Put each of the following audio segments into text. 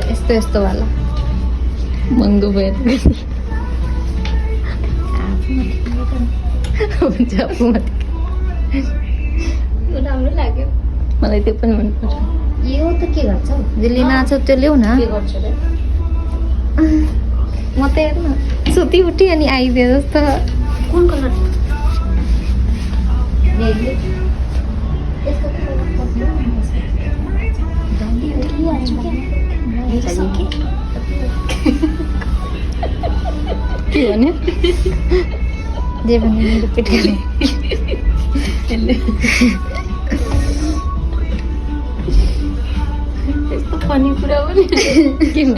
यस्तो यस्तो वाला महँगो भएर हुन्छ आफूमाथि। राम्रो लाग्यो। मलाई त्यो पनि मनपर्छ। यो त के गर्छ हौ? जसले नाच्छ त्यो ल्याउ न। म त हेर्न सुती उठी अनि आइदियो जस्तो। कुन कलर? के भन्यो? जे भने रिपिट गर्ने। यस्तो फनी कुरा पनि किन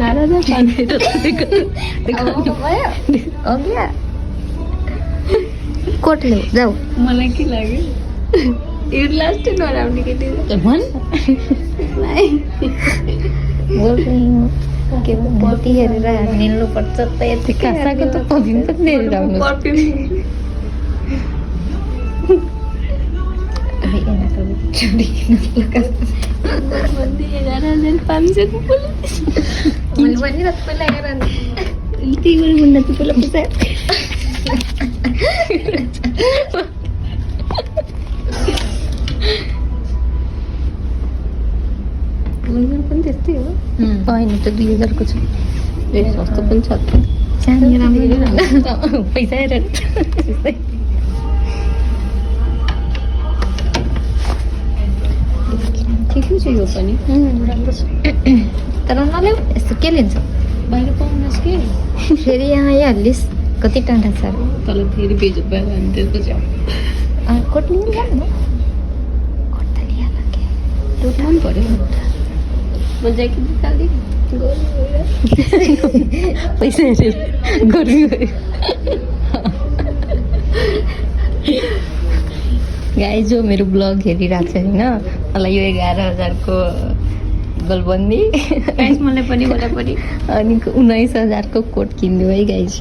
नाराज कोट ल्याऊ जाऊ। मलाई के लाग्यो यो लास्ट नराउने केटी भन् के बत्ती हेरेर निल्नुपर्छ त यति कासाको त पफिन पनि लिएर आउनु मैले भनिरहेको पहिला हेर त्यही मुन्ना चाहिँ पहिला पुसा पनि त्यस्तै हो। होइन त 2000 को छ। सस्तो पनि छ सानो राम्रो पैसा हेरेर ठिकै छ यो पनि राम्रो छ। तर नल्याउ यस्तो के लिन्छ बाहिर पाउनुहोस् कि फेरि यहाँ आइहालिस् कति टाढा छ तल फेरि बेजत भएर हामी त्यसपछि कोट लिनु जानु कोट त लिहाल्ला के त्यो मन पऱ्यो म ज्याकेट निकाल्दिएँ पैसा हेरेर गर्मी भयो गाई जो मेरो ब्लग हेरिरहेको छ होइन मलाई यो 11,000 को गलबन्दी मलाई पनि अनि 19,000 को कोट किनिदियो है गाइज।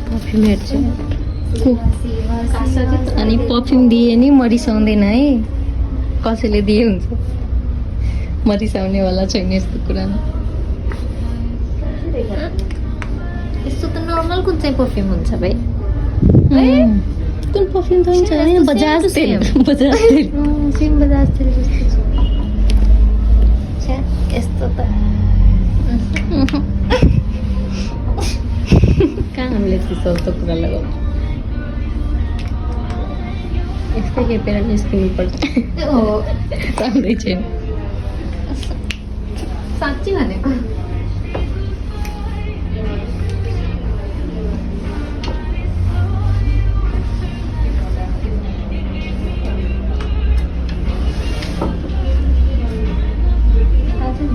पर्फ्युम हेर्छु अनि पर्फ्युम दिए नि मरिसाउँदैन है कसैले दिए हुन्छ मरिसाउनेवाला छैन यस्तो कुरामा। यस्तो त नर्मल कुन चाहिँ पर्फ्युम हुन्छ भाइ कुन पर्फ्युम त हुन्छ बजाज तेल सेम बजाज तेल जस्तो छ यस्तो त कहाँ हामीले त्यस्तो कुरा लगाउँछ यस्तै हेपेर निस्किनु पर्छ राम्रै छैन साँच्ची भनेको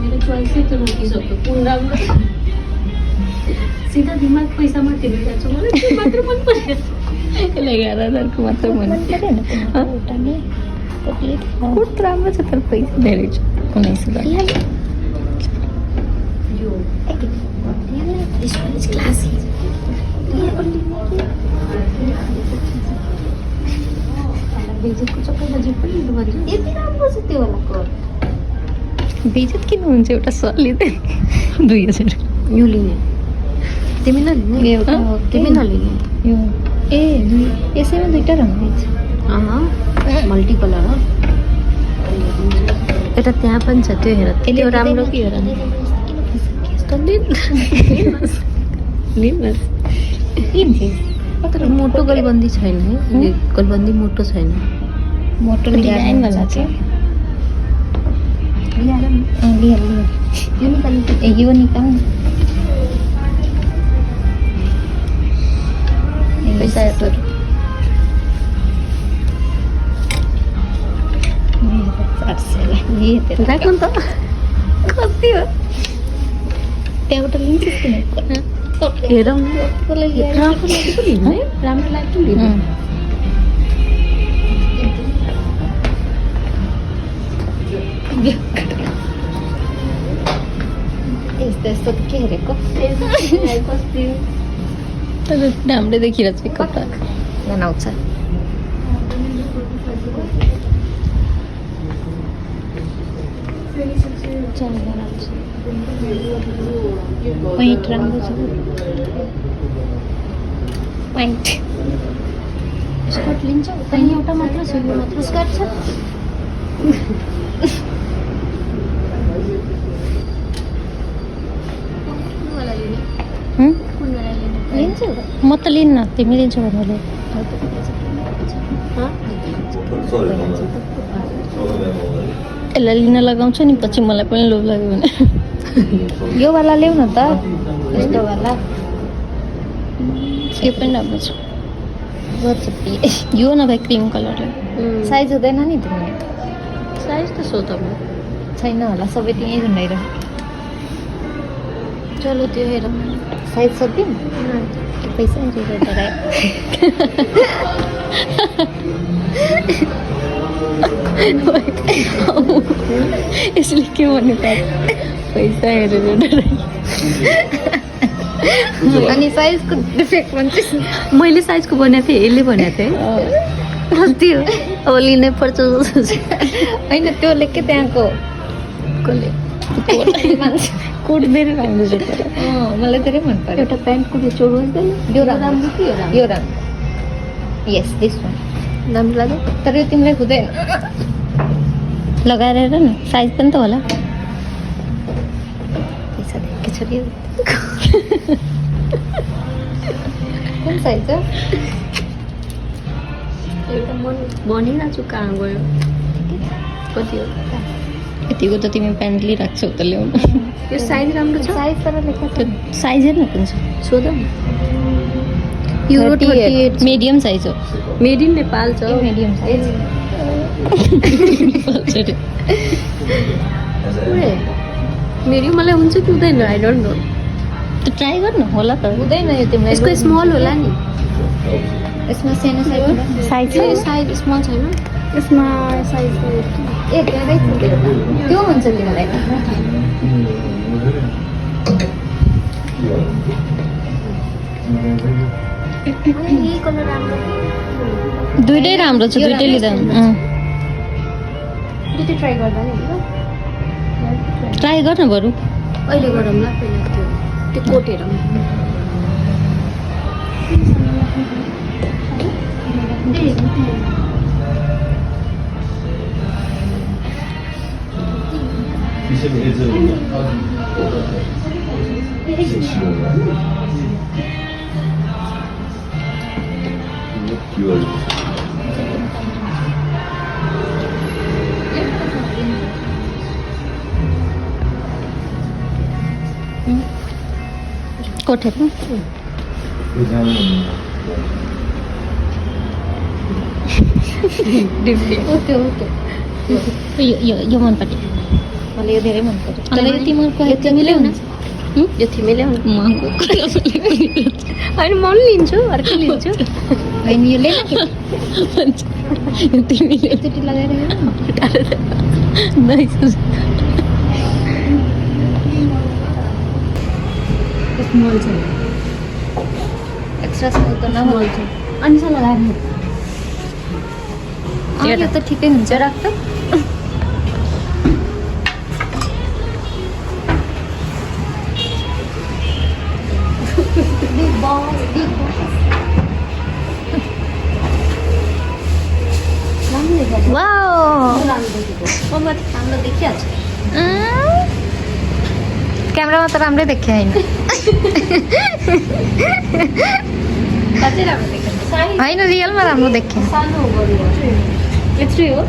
मेरो चोइसै त रोकिसक्यो कुन राम्रो सिधा दिमाग पैसामा तिरिरहेको छ मलाई त्यो मात्र मन पऱ्यो यसलाई 11,000 को मात्र मन कोट राम्रो छ तर पैसा धेरै छ 19,000 बेजेटको चक्कर बजेट पनि यति राम्रो छ त्यो वाला कोट बेइज्जत किन हुन्छ एउटा सरले 2,000 यो लिने तिमी नलिने तिमी नलिने यो ए यसैमा दुईटा रङ रहेछ मल्टी कलर हो एउटा त्यहाँ पनि छ त्यो हेर त्यो राम्रो कि हेर तर मोटो गलबन्दी छैन है गलबन्दी मोटो छैन मोटो डिजाइन वाला छ यो निकाल पैसा राख्नु त कति हो त्यहाँबाट लिन्छस् किन हेरौँ राम्रो लाग्यो लिनु यस्तो यस्तो के हेरेको राम्रै देखिरहेको छ कपडा बनाउँछ पैँट राम्रो छ पैन्ट स्कर्ट लिन्छौ त्यही एउटा मात्र छ यो मात्र स्कर्ट छ लिन्छु म त लिन्न तिमी लिन्छौ भने यसलाई लिन लगाउँछु नि पछि मलाई पनि लोभ लाग्यो भने यो वाला ल्याउ न त यस्तो वाला यो पनि राम्रो छ यो नभए क्रिम कलरले साइज हुँदैन नि तिमी साइज त सोध छैन होला सबै त्यहीँ झुन्डाइरह चलो त्यो हेर साइज सोधिम पैसा हेरेर डरायो यसले के भन्नु पर्छ पैसा हेरेर डराइ अनि साइजको डिफेक्ट भन्छस् मैले साइजको भनेको थिएँ यसले भनेको थिएँ त्यो अब लिनै पर्छ जस्तो छ होइन त्यो लेख त्यहाँको कसले मान्छे कोट धेरै राम्रो छ तर मलाई धेरै मन पर्यो एउटा प्यान्टको त्यो चोर बस्दैन यो राम्रो कि यो राम्रो यस दिस वान राम्रो लाग्यो तर यो तिमीलाई हुँदैन लगाएर हेर न साइज पनि त होला पैसा देखेको छ यो कुन साइज हो एउटा मन भनिरहेको छु कहाँ गयो कति हो यतिको त तिमी प्यान्ट लिइरहेको छौ त ल्याउनु यो साइज राम्रो छ साइज तर लेखेको छ साइज हेर्न कुन छ सोध यो 38 मिडियम साइज हो मेड इन नेपाल छ मिडियम साइज मेरी मलाई हुन्छ कि हुँदैन आई डोन्ट नो ट्राई गर्नु होला त हुँदैन यो तिमीलाई यसको स्मल होला नि यसमा सानो साइज साइज साइज स्मल छैन यसमा साइज ए धेरै त्यो हुन्छ तिमीलाई यही कलर राम्रो दुइटै राम्रो छ दुइटै लिँदा दुइटै ट्राई गर्दा नि ट्राई गर्न बरु अहिले गरौँ ल पहिला त्यो कोट हेरौँ कोट हेर्नु ओके ओके यो मन पर्यो मलाई यो धेरै मन पर्यो तर यो तिमीले हुन यो तिमीले ल्याउनु महँगो होइन म पनि लिन्छु अर्कै लिन्छु होइन यो ल्याउन तिमीले एकचोटि लगाएर हेर स्मल छ एक्स्ट्रा स्मल त नमल छ अनि सा लगाएर यो त ठिकै हुन्छ राख त राम्रो देखिहाल्छ क्यामेरामा त राम्रै देखियो होइन होइन रियलमा राम्रो देखियो यत्रै हो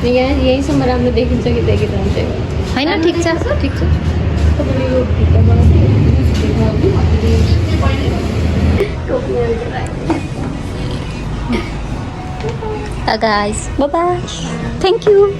यहीँसम्म राम्रो देखिन्छ कि देखिरहन्छ होइन ठिक छ ठिक छ guys, bye bye. Thank you.